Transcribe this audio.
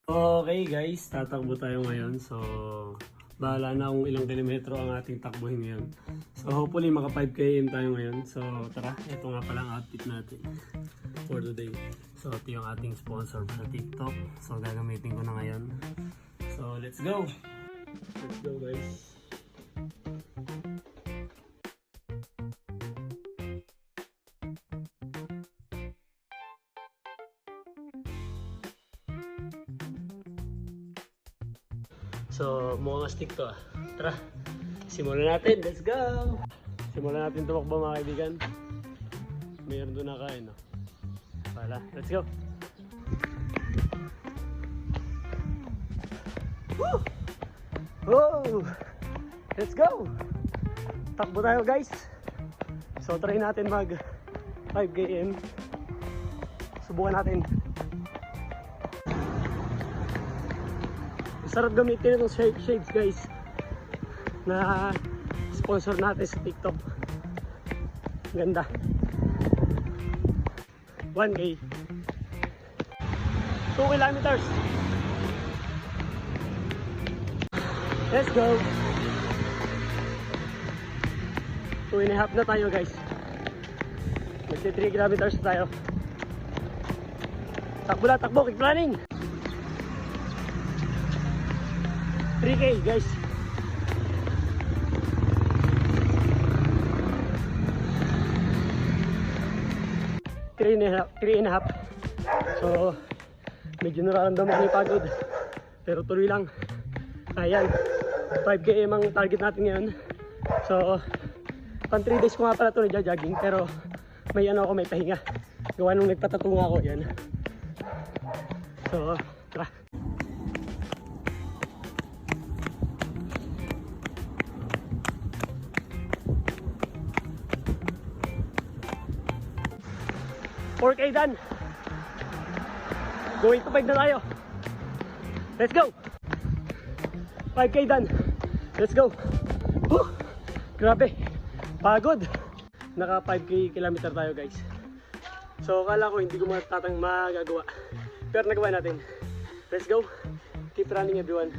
Okay guys, tatakbo tayo ngayon. So, bahala na kung ilang kilometro ang ating takbuhin ngayon. So, hopefully maka 5 km tayo ngayon. So, tara, ito nga pala ang outfit natin for today. So, ito yung ating sponsor sa TikTok. So, gagamitin ko na ngayon. So, let's go! Let's go guys! So, mukhang astig to ah. Tara, simulan natin. Let's go! Simulan natin tumakbo mga kaibigan. Mayroon doon nakain, no? Pala, let's go! Woo! Whoa! Let's go! Takbo tayo guys! So, try natin mag 5 km. Subukan natin. Sarap gamitin itong shades guys na sponsor natin sa TikTok. Ganda. 1K 2 kilometers. Let's go. 2.5 na tayo guys. Magsi 3 kilometers na tayo. Takbo na, takbo, keep running. 3K guys. Three and a half. So medyo nararamdaman ko yung pagod, pero tuloy lang. Ayan, 5 km ang target natin ngayon. So pang 3 days ko nga pala ito nagja-jogging, pero may ano ako, may pahinga gawa nung nagpatatunga ako. Yan. So tara. $4K done. Going to 5 na tayo. Let's go. 5K done. Let's go. Whew. Grabe. Pagod. Naka 5K kilometer tayo guys. So akala ko hindi ko magagawa. Pero nagawa natin. Let's go. Keep running everyone.